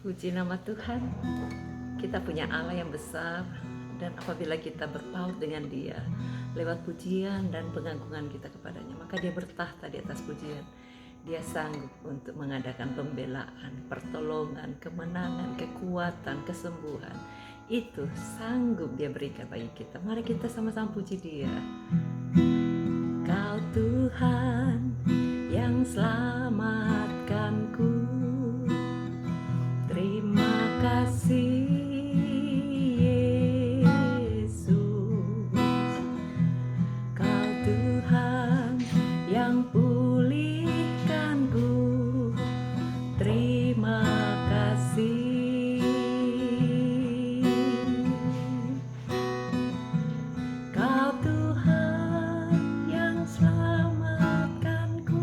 Puji nama Tuhan, kita punya Allah yang besar, dan apabila kita berpaut dengan Dia lewat pujian dan pengagungan kita kepadanya, maka Dia bertahta di atas pujian. Dia sanggup untuk mengadakan pembelaan, pertolongan, kemenangan, kekuatan, kesembuhan. Itu sanggup Dia berikan bagi kita. Mari kita sama-sama puji Dia. Kau Tuhan yang selamatkanku, terima kasih Yesus. Kau Tuhan yang pulihkanku, terima kasih. Kau Tuhan yang selamatkanku,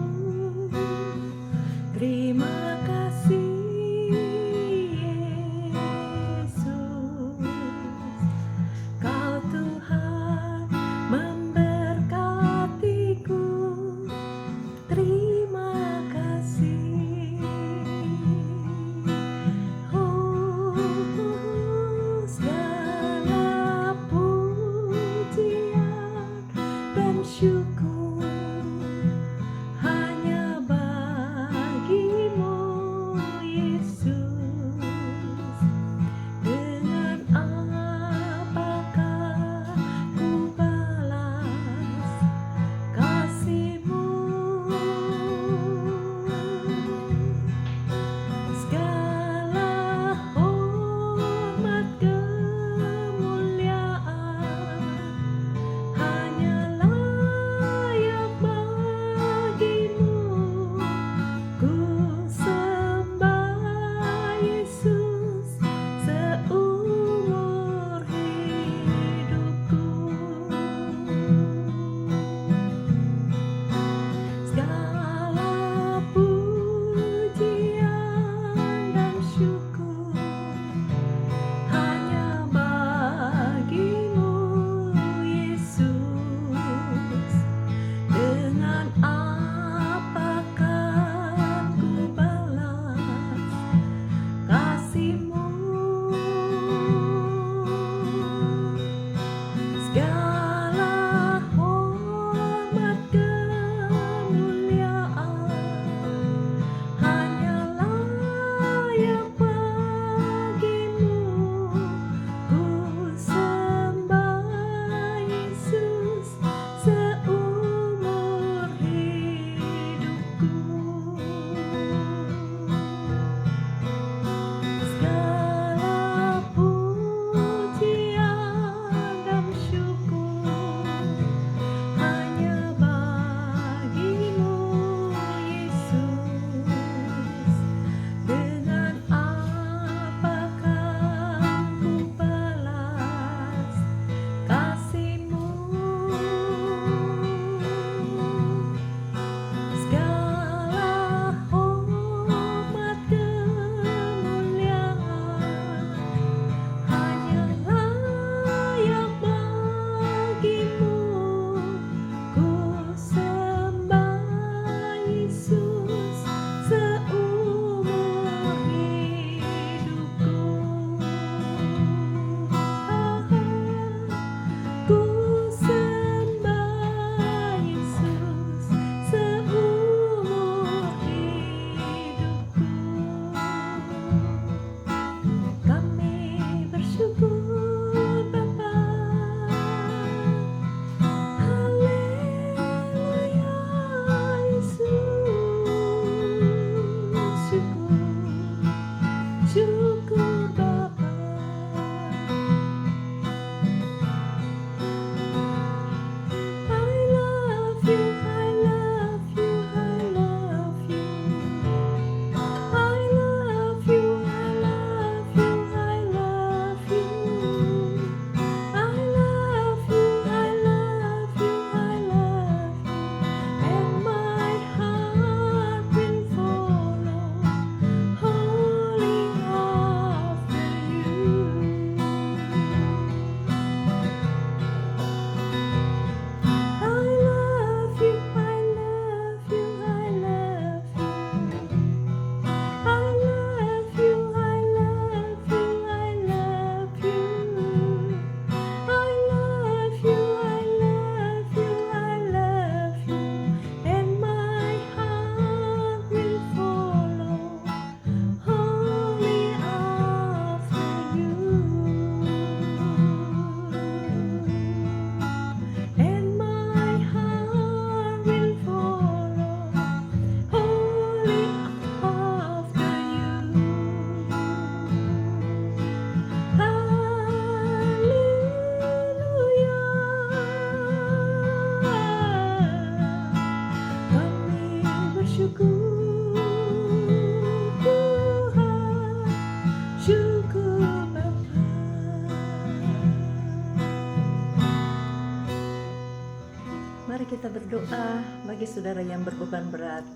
berdoa bagi saudara yang berbeban berat.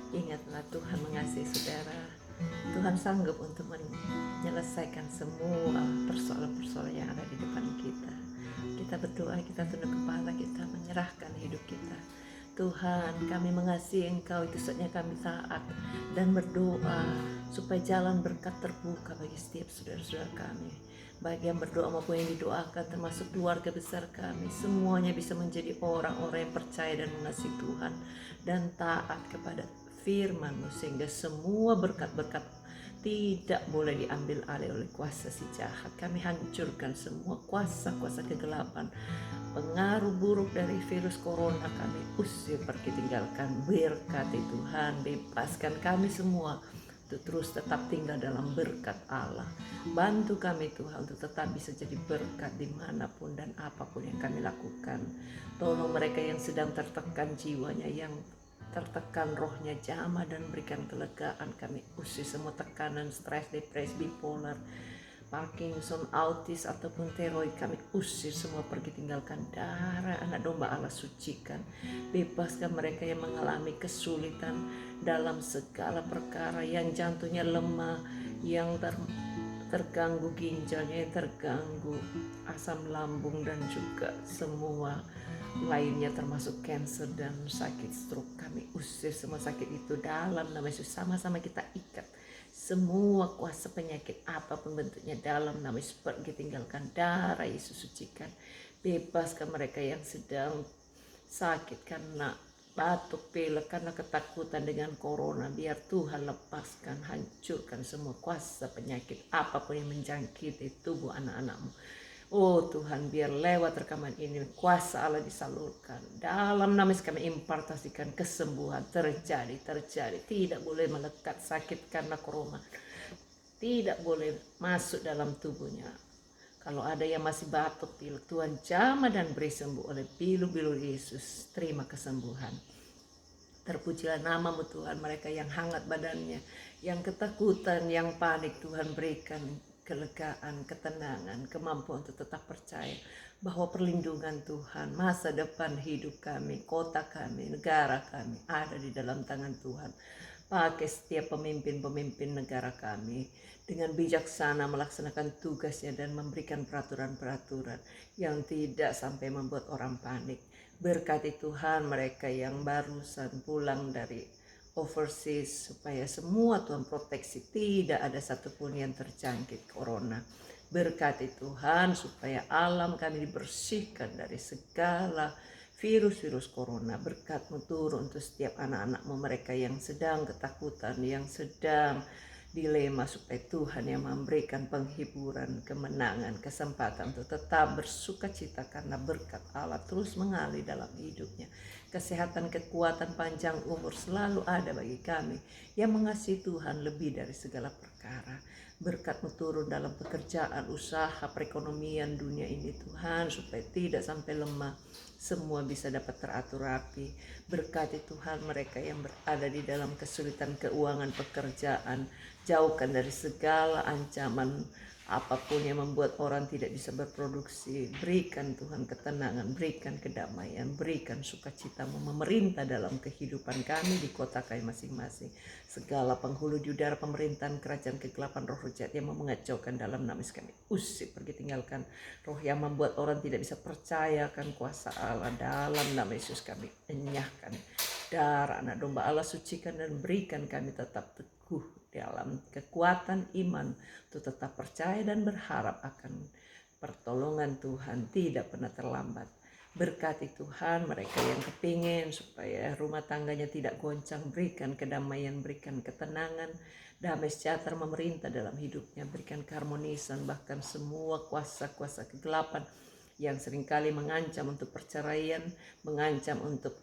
Ingatlah Tuhan mengasihi saudara. Tuhan sanggup untuk menyelesaikan semua persoalan-persoalan yang ada di depan kita. Kita berdoa, kita tunduk kepala, kita menyerahkan hidup kita. Tuhan, kami mengasihi Engkau, itu sebabnya kami taat dan berdoa supaya jalan berkat terbuka bagi setiap saudara-saudara kami. Bagi yang berdoa maupun yang didoakan, termasuk keluarga besar kami, semuanya bisa menjadi orang-orang yang percaya dan mengasihi Tuhan dan taat kepada firman-Mu, sehingga semua berkat-berkat tidak boleh diambil alih oleh kuasa si jahat. Kami hancurkan semua kuasa-kuasa kegelapan, pengaruh buruk dari virus corona, kami usir, pergi, tinggalkan. Berkati Tuhan, bebaskan kami semua untuk terus tetap tinggal dalam berkat Allah. Bantu kami Tuhan untuk tetap bisa jadi berkat dimanapun dan apapun yang kami lakukan. Tolong mereka yang sedang tertekan jiwanya, yang tertekan rohnya, jamah dan berikan kelegaan. Kami usir semua tekanan, stres, depresi, bipolar, Parkinson, autis ataupun tiroid, kami usir semua, pergi, tinggalkan. Darah anak domba Allah sucikan. Bebaskan mereka yang mengalami kesulitan dalam segala perkara, yang jantungnya lemah, yang terganggu ginjalnya, yang terganggu asam lambung dan juga semua lainnya termasuk cancer dan sakit stroke. Kami usir semua sakit itu dalam nama Yesus. Sama-sama kita ikat semua kuasa penyakit apapun bentuknya dalam nama Yesus, pergi, tinggalkan. Darah Yesus sucikan. Bebaskan mereka yang sedang sakit karena batuk, pilek, karena ketakutan dengan corona. Biar Tuhan lepaskan, hancurkan semua kuasa penyakit apapun yang menjangkiti tubuh anak-anak-Mu. Oh Tuhan, biar lewat rekaman ini kuasa Allah disalurkan. Dalam nama Yesus kami impartasikan kesembuhan terjadi. Tidak boleh melekat sakit karena corona. Tidak boleh masuk dalam tubuhnya. Kalau ada yang masih batuk, pilek, Tuhan jamah dan beri sembuh oleh pilu-pilu Yesus. Terima kesembuhan. Terpujilah nama-Mu Tuhan. Mereka yang hangat badannya, yang ketakutan, yang panik, Tuhan berikan kelegaan, ketenangan, kemampuan untuk tetap percaya bahwa perlindungan Tuhan, masa depan hidup kami, kota kami, negara kami ada di dalam tangan Tuhan. Pakai setiap pemimpin-pemimpin negara kami dengan bijaksana melaksanakan tugasnya dan memberikan peraturan-peraturan yang tidak sampai membuat orang panik. Berkati Tuhan mereka yang barusan pulang dari overseas, supaya semua Tuhan proteksi, tidak ada satupun yang terjangkit corona. Berkati Tuhan supaya alam kami dibersihkan dari segala virus-virus corona. Berkat-Mu turun untuk setiap anak-anak-Mu, mereka yang sedang ketakutan, yang sedang dilema, supaya Tuhan yang memberikan penghiburan, kemenangan, kesempatan untuk tetap bersuka cita karena berkat Allah terus mengalir dalam hidupnya. Kesehatan, kekuatan, panjang umur selalu ada bagi kami yang mengasihi Tuhan lebih dari segala perkara. Berkat-Mu turun dalam pekerjaan, usaha, perekonomian dunia ini Tuhan, supaya tidak sampai lemah, semua bisa dapat teratur rapi. Berkati Tuhan mereka yang berada di dalam kesulitan keuangan, pekerjaan, jauhkan dari segala ancaman apapun yang membuat orang tidak bisa berproduksi. Berikan Tuhan ketenangan, berikan kedamaian, berikan sukacita-Mu memerintah dalam kehidupan kami di kota kami masing-masing. Segala penghulu di udara pemerintahan kerajaan kegelapan roh jahat yang mengacaukan dalam nama Yesus kami usir, pergi, tinggalkan. Roh yang membuat orang tidak bisa percayakan kuasa Allah, dalam nama Yesus kami enyahkan. Darah anak domba Allah sucikan dan berikan kami tetap teguh dalam kekuatan iman untuk tetap percaya dan berharap akan pertolongan Tuhan tidak pernah terlambat. Berkati Tuhan mereka yang kepingin supaya rumah tangganya tidak goncang, berikan kedamaian, berikan ketenangan, damai sejahtera memerintah dalam hidupnya, berikan keharmonisan. Bahkan semua kuasa-kuasa kegelapan yang seringkali mengancam untuk perceraian, mengancam untuk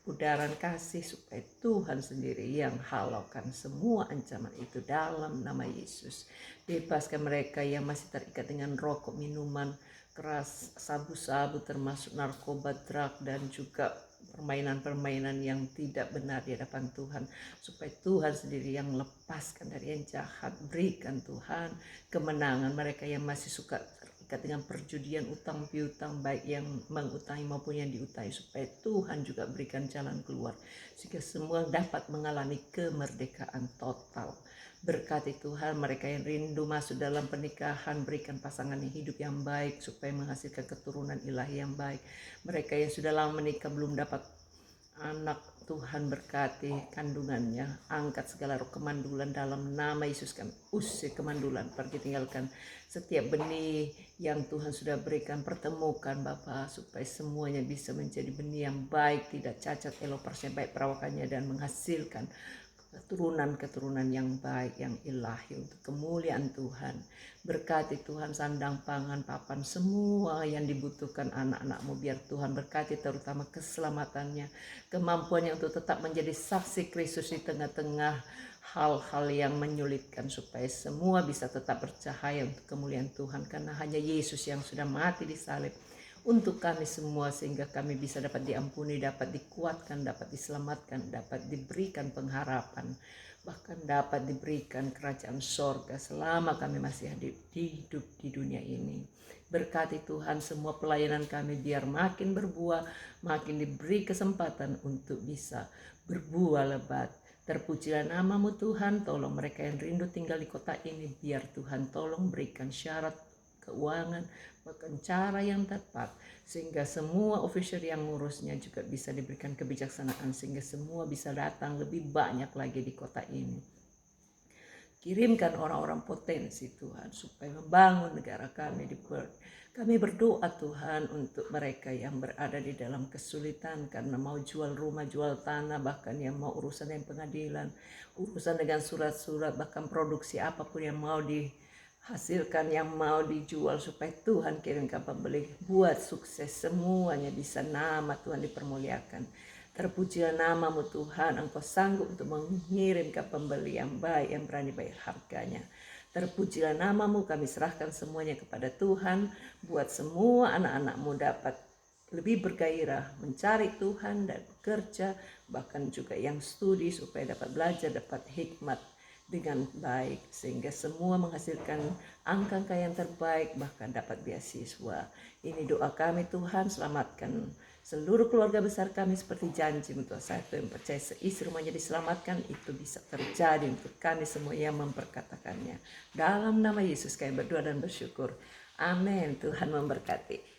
udaran kasih, supaya Tuhan sendiri yang halaukan semua ancaman itu dalam nama Yesus. Bebaskan mereka yang masih terikat dengan rokok, minuman keras, sabu-sabu, termasuk narkoba, drug, dan juga permainan-permainan yang tidak benar di hadapan Tuhan, supaya Tuhan sendiri yang lepaskan dari yang jahat. Berikan Tuhan kemenangan mereka yang masih suka terikat dengan perjudian, utang piutang, baik yang mengutangi maupun yang diutangi, supaya Tuhan juga berikan jalan keluar sehingga semua dapat mengalami kemerdekaan total. Berkati Tuhan mereka yang rindu masuk dalam pernikahan, berikan pasangan yang hidup yang baik supaya menghasilkan keturunan ilahi yang baik. Mereka yang sudah lama menikah belum dapat anak, Tuhan berkati kandungannya, angkat segala roh kemandulan dalam nama Yesus. Kami usir kemandulan, pergi tinggalkan setiap benih yang Tuhan sudah berikan, pertemukan Bapa, supaya semuanya bisa menjadi benih yang baik, tidak cacat, elopersnya baik perawakannya, dan menghasilkan keturunan-keturunan yang baik, yang ilahi untuk kemuliaan Tuhan. Berkati Tuhan sandang pangan papan semua yang dibutuhkan anak-anakmu, biar Tuhan berkati terutama keselamatannya, kemampuannya untuk tetap menjadi saksi Kristus di tengah-tengah hal-hal yang menyulitkan, supaya semua bisa tetap bercahaya untuk kemuliaan Tuhan, karena hanya Yesus yang sudah mati di salib untuk kami semua, sehingga kami bisa dapat diampuni, dapat dikuatkan, dapat diselamatkan, dapat diberikan pengharapan, bahkan dapat diberikan kerajaan sorga selama kami masih hidup di dunia ini. Berkati Tuhan semua pelayanan kami, biar makin berbuah, makin diberi kesempatan untuk bisa berbuah lebat. Terpujilah namamu Tuhan, tolong mereka yang rindu tinggal di kota ini, biar Tuhan tolong berikan syarat keuangan, bahkan cara yang tepat, sehingga semua official yang ngurusnya juga bisa diberikan kebijaksanaan, sehingga semua bisa datang lebih banyak lagi di kota ini. Kirimkan orang-orang potensi Tuhan, supaya membangun negara kami di Perth. Kami berdoa Tuhan untuk mereka yang berada di dalam kesulitan karena mau jual rumah, jual tanah, bahkan yang mau urusan dengan pengadilan, urusan dengan surat-surat, bahkan produksi apapun yang mau dihasilkan, yang mau dijual, supaya Tuhan kirimkan pembeli, buat sukses semuanya, bisa nama Tuhan dipermuliakan. Terpujilah namamu Tuhan, Engkau sanggup untuk mengirimkan pembeli yang baik, yang berani bayar harganya. Terpujilah namamu, kami serahkan semuanya kepada Tuhan, buat semua anak-anakmu dapat lebih bergairah mencari Tuhan dan bekerja, bahkan juga yang studi supaya dapat belajar, dapat hikmat dengan baik, sehingga semua menghasilkan angka yang terbaik, bahkan dapat beasiswa. Ini doa kami Tuhan, selamatkan seluruh keluarga besar kami seperti janji untuk satu yang percaya seisi rumahnya diselamatkan, itu bisa terjadi untuk kami semua yang memperkatakannya. Dalam nama Yesus kami berdoa dan bersyukur. Amin. Tuhan memberkati.